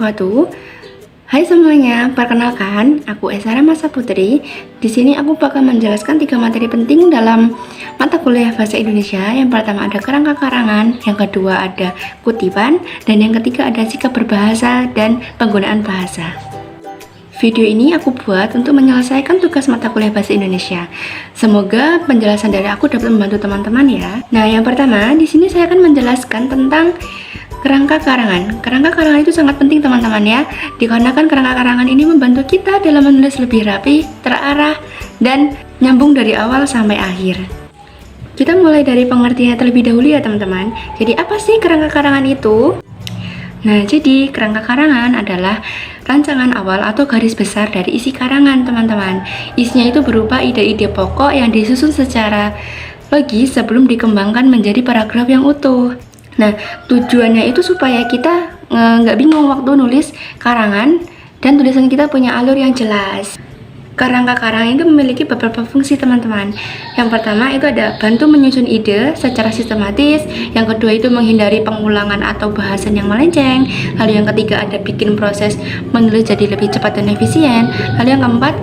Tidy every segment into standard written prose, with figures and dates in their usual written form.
wabarakatuh. Hai semuanya, perkenalkan, aku Esa Ramasa Putri. Di sini aku bakal menjelaskan 3 materi penting dalam mata kuliah Bahasa Indonesia. Yang pertama ada kerangka karangan, yang kedua ada kutipan, dan yang ketiga ada sikap berbahasa dan penggunaan bahasa. Video ini aku buat untuk menyelesaikan tugas mata kuliah Bahasa Indonesia. Semoga penjelasan dari aku dapat membantu teman-teman ya. Nah, yang pertama, di sini saya akan menjelaskan tentang kerangka karangan. Kerangka karangan itu sangat penting teman-teman ya, dikarenakan kerangka karangan ini membantu kita dalam menulis lebih rapi, terarah, dan nyambung dari awal sampai akhir. Kita mulai dari pengertiannya terlebih dahulu ya teman-teman. Jadi apa sih kerangka karangan itu? Nah, jadi kerangka karangan adalah rancangan awal atau garis besar dari isi karangan teman-teman. Isinya itu berupa ide-ide pokok yang disusun secara logis sebelum dikembangkan menjadi paragraf yang utuh. Nah, tujuannya itu supaya kita nggak bingung waktu nulis karangan dan tulisan kita punya alur yang jelas. Kerangka karangan itu memiliki beberapa fungsi teman-teman. Yang pertama itu ada bantu menyusun ide secara sistematis. Yang kedua itu menghindari pengulangan atau bahasan yang melenceng. Lalu yang ketiga ada bikin proses menulis jadi lebih cepat dan efisien. Lalu yang keempat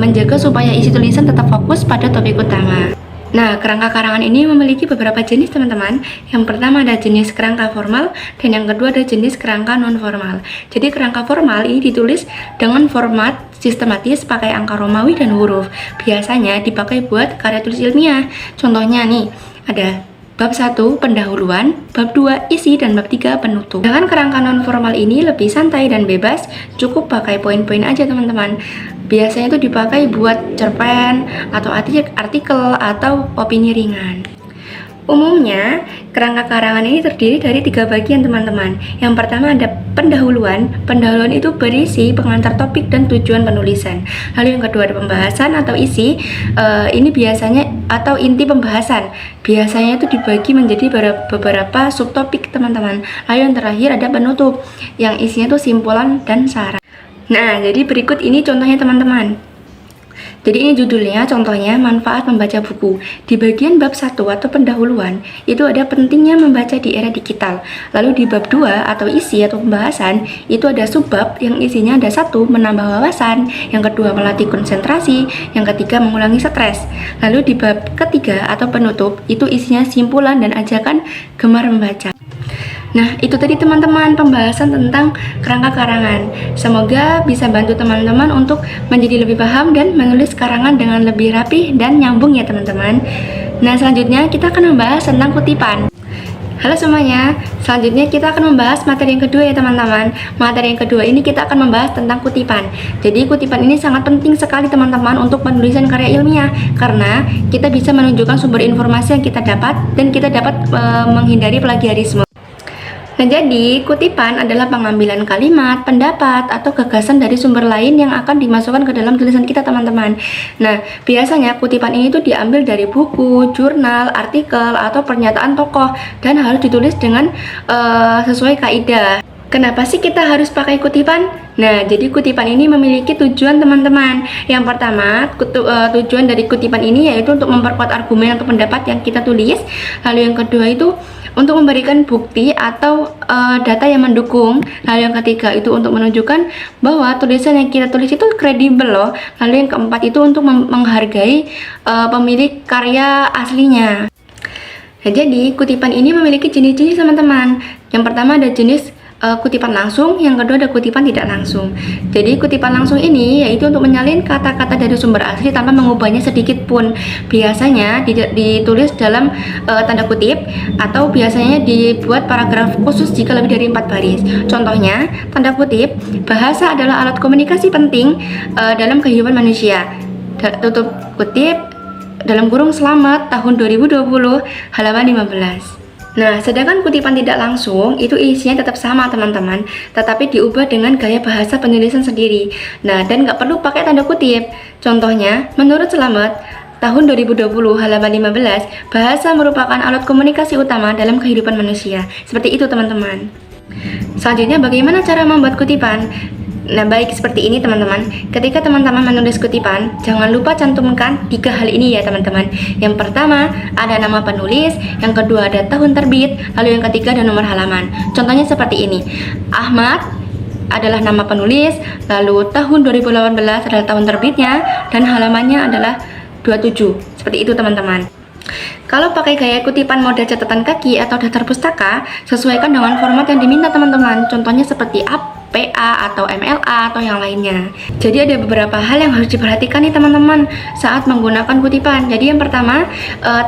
menjaga supaya isi tulisan tetap fokus pada topik utama. Nah, kerangka karangan ini memiliki beberapa jenis teman-teman. Yang pertama ada jenis kerangka formal dan yang kedua ada jenis kerangka non formal. Jadi kerangka formal ini ditulis dengan format sistematis pakai angka Romawi dan huruf. Biasanya dipakai buat karya tulis ilmiah. Contohnya nih, ada bab 1 pendahuluan, bab 2 isi, dan bab 3 penutup. Dengan kerangka non formal ini lebih santai dan bebas, cukup pakai poin-poin aja teman-teman. Biasanya itu dipakai buat cerpen atau artikel atau opini ringan. Umumnya, kerangka karangan ini terdiri dari 3 bagian teman-teman. Yang pertama ada pendahuluan. Pendahuluan itu berisi pengantar topik dan tujuan penulisan. Lalu yang kedua ada pembahasan atau isi. Ini biasanya atau inti pembahasan. Biasanya itu dibagi menjadi beberapa subtopik teman-teman. Lalu yang terakhir ada penutup, yang isinya itu simpulan dan saran. Nah, jadi berikut ini contohnya teman-teman. Jadi ini judulnya, contohnya manfaat membaca buku. Di bagian bab 1 atau pendahuluan, itu ada pentingnya membaca di era digital. Lalu di bab 2 atau isi atau pembahasan, itu ada subbab yang isinya ada 1 menambah wawasan, yang kedua melatih konsentrasi, yang ketiga mengurangi stres. Lalu di bab ketiga atau penutup, itu isinya simpulan dan ajakan gemar membaca. Nah, itu tadi teman-teman pembahasan tentang kerangka karangan. Semoga bisa bantu teman-teman untuk menjadi lebih paham dan menulis karangan dengan lebih rapi dan nyambung ya teman-teman. Nah, selanjutnya kita akan membahas tentang kutipan. Halo semuanya, selanjutnya kita akan membahas materi yang kedua ya teman-teman. Materi yang kedua ini kita akan membahas tentang kutipan. Jadi kutipan ini sangat penting sekali teman-teman untuk penulisan karya ilmiah, karena kita bisa menunjukkan sumber informasi yang kita dapat dan kita dapat menghindari plagiarisme. Nah, jadi kutipan adalah pengambilan kalimat, pendapat, atau gagasan dari sumber lain yang akan dimasukkan ke dalam tulisan kita teman-teman. Nah, biasanya kutipan ini tuh diambil dari buku, jurnal, artikel, atau pernyataan tokoh dan harus ditulis dengan sesuai kaidah. Kenapa sih kita harus pakai kutipan? Nah, jadi kutipan ini memiliki tujuan teman-teman. Yang pertama, tujuan dari kutipan ini yaitu untuk memperkuat argumen atau pendapat yang kita tulis. Lalu yang kedua itu untuk memberikan bukti atau data yang mendukung. Lalu yang ketiga itu untuk menunjukkan bahwa tulisan yang kita tulis itu kredibel loh. Lalu yang keempat itu untuk menghargai pemilik karya aslinya. Nah, jadi kutipan ini memiliki jenis-jenis teman-teman. Yang pertama ada jenis kutipan langsung, yang kedua ada kutipan tidak langsung. Jadi kutipan langsung ini yaitu untuk menyalin kata-kata dari sumber asli tanpa mengubahnya sedikit pun. Biasanya ditulis dalam tanda kutip atau biasanya dibuat paragraf khusus jika lebih dari 4 baris. Contohnya, tanda kutip, bahasa adalah alat komunikasi penting dalam kehidupan manusia. Tutup kutip, dalam kurung selamat tahun 2020 halaman 15. Nah, sedangkan kutipan tidak langsung itu isinya tetap sama teman-teman, tetapi diubah dengan gaya bahasa penulisan sendiri. Nah, dan nggak perlu pakai tanda kutip. Contohnya, menurut Selamat, tahun 2020 halaman 15, bahasa merupakan alat komunikasi utama dalam kehidupan manusia. Seperti itu teman-teman. Selanjutnya, bagaimana cara membuat kutipan? Nah, baik seperti ini teman-teman. Ketika teman-teman menulis kutipan, jangan lupa cantumkan 3 hal ini ya teman-teman. Yang pertama, ada nama penulis, yang kedua ada tahun terbit, lalu yang ketiga ada nomor halaman. Contohnya seperti ini. Ahmad adalah nama penulis, lalu tahun 2018 adalah tahun terbitnya, dan halamannya adalah 27. Seperti itu teman-teman. Kalau pakai gaya kutipan model catatan kaki atau daftar pustaka, sesuaikan dengan format yang diminta teman-teman. Contohnya seperti PA atau MLA atau yang lainnya. Jadi ada beberapa hal yang harus diperhatikan nih teman-teman saat menggunakan kutipan. Jadi yang pertama,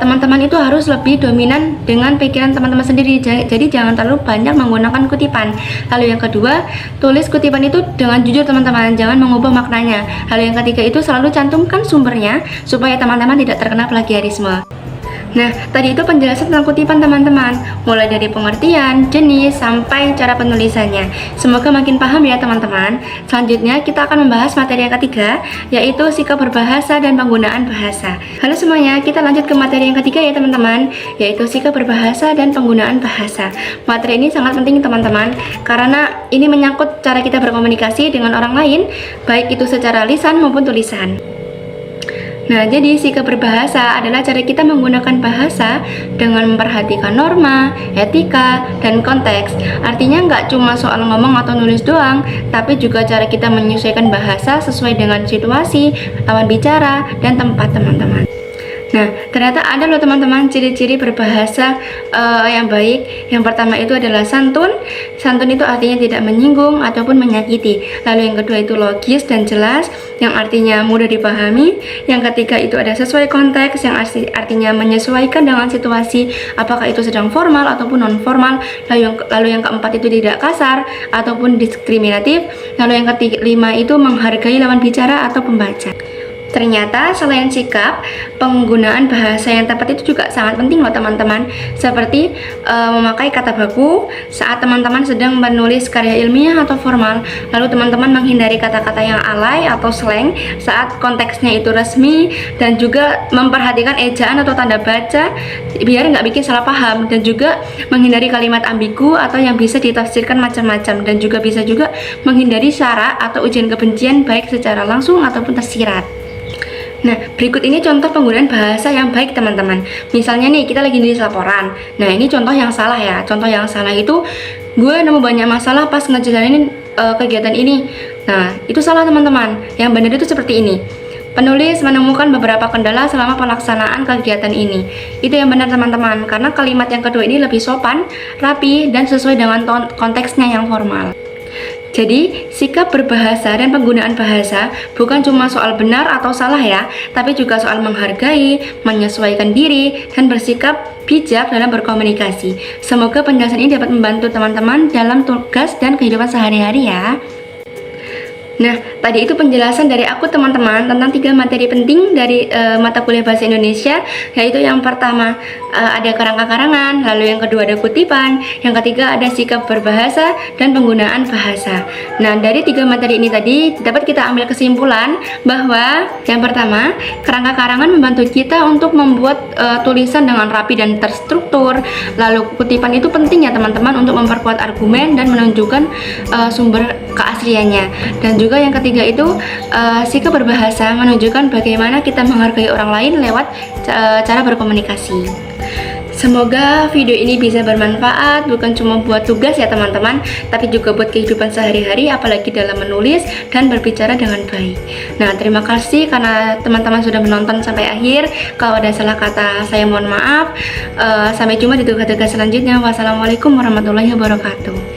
teman-teman itu harus lebih dominan dengan pikiran teman-teman sendiri. Jadi jangan terlalu banyak menggunakan kutipan. Lalu yang kedua, tulis kutipan itu dengan jujur teman-teman, jangan mengubah maknanya. Lalu yang ketiga itu selalu cantumkan sumbernya supaya teman-teman tidak terkena plagiarisme. Nah, tadi itu penjelasan tentang kutipan teman-teman, mulai dari pengertian, jenis, sampai cara penulisannya. Semoga makin paham ya teman-teman. Selanjutnya kita akan membahas materi yang ketiga, yaitu sikap berbahasa dan penggunaan bahasa. Halo semuanya, kita lanjut ke materi yang ketiga ya teman-teman, yaitu sikap berbahasa dan penggunaan bahasa. Materi ini sangat penting teman-teman, karena ini menyangkut cara kita berkomunikasi dengan orang lain, baik itu secara lisan maupun tulisan. Nah, jadi sikap berbahasa adalah cara kita menggunakan bahasa dengan memperhatikan norma, etika, dan konteks. Artinya nggak cuma soal ngomong atau nulis doang, tapi juga cara kita menyesuaikan bahasa sesuai dengan situasi, lawan bicara, dan tempat teman-teman. Nah, ternyata ada loh teman-teman ciri-ciri berbahasa yang baik. Yang pertama itu adalah santun. Santun itu artinya tidak menyinggung ataupun menyakiti. Lalu yang kedua itu logis dan jelas, yang artinya mudah dipahami. Yang ketiga itu ada sesuai konteks, yang artinya menyesuaikan dengan situasi, apakah itu sedang formal ataupun non formal. Lalu yang keempat itu tidak kasar ataupun diskriminatif. Lalu yang kelima itu menghargai lawan bicara atau pembaca. Ternyata selain sikap, penggunaan bahasa yang tepat itu juga sangat penting loh teman-teman. Seperti memakai kata baku saat teman-teman sedang menulis karya ilmiah atau formal. Lalu teman-teman menghindari kata-kata yang alay atau slang saat konteksnya itu resmi. Dan juga memperhatikan ejaan atau tanda baca biar nggak bikin salah paham. Dan juga menghindari kalimat ambigu atau yang bisa ditafsirkan macam-macam. Dan juga bisa juga menghindari syarat atau ujian kebencian baik secara langsung ataupun tersirat. Nah, berikut ini contoh penggunaan bahasa yang baik teman-teman. Misalnya nih, kita lagi nulis laporan. Nah, ini contoh yang salah ya. Contoh yang salah itu, gue nemu banyak masalah pas ngejalanin kegiatan ini. Nah, itu salah teman-teman. Yang benar itu seperti ini. Penulis menemukan beberapa kendala selama pelaksanaan kegiatan ini. Itu yang benar teman-teman, karena kalimat yang kedua ini lebih sopan, rapi, dan sesuai dengan konteksnya yang formal. Jadi, sikap berbahasa dan penggunaan bahasa bukan cuma soal benar atau salah ya, tapi juga soal menghargai, menyesuaikan diri, dan bersikap bijak dalam berkomunikasi. Semoga penjelasan ini dapat membantu teman-teman dalam tugas dan kehidupan sehari-hari ya. Nah, tadi itu penjelasan dari aku teman-teman tentang 3 materi penting dari mata kuliah Bahasa Indonesia, yaitu yang pertama ada kerangka karangan, lalu yang kedua ada kutipan, yang ketiga ada sikap berbahasa dan penggunaan bahasa. Nah, dari 3 materi ini tadi dapat kita ambil kesimpulan bahwa yang pertama, kerangka karangan membantu kita untuk membuat tulisan dengan rapi dan terstruktur. Lalu kutipan itu penting ya teman-teman untuk memperkuat argumen dan menunjukkan sumber keasliannya. Dan juga yang ketiga itu sikap berbahasa menunjukkan bagaimana kita menghargai orang lain lewat cara berkomunikasi. Semoga video ini bisa bermanfaat, bukan cuma buat tugas ya teman-teman, tapi juga buat kehidupan sehari-hari, apalagi dalam menulis dan berbicara dengan baik. Nah, terima kasih karena teman-teman sudah menonton sampai akhir. Kalau ada salah kata, saya mohon maaf. Sampai jumpa di tugas-tugas selanjutnya. Wassalamualaikum warahmatullahi wabarakatuh.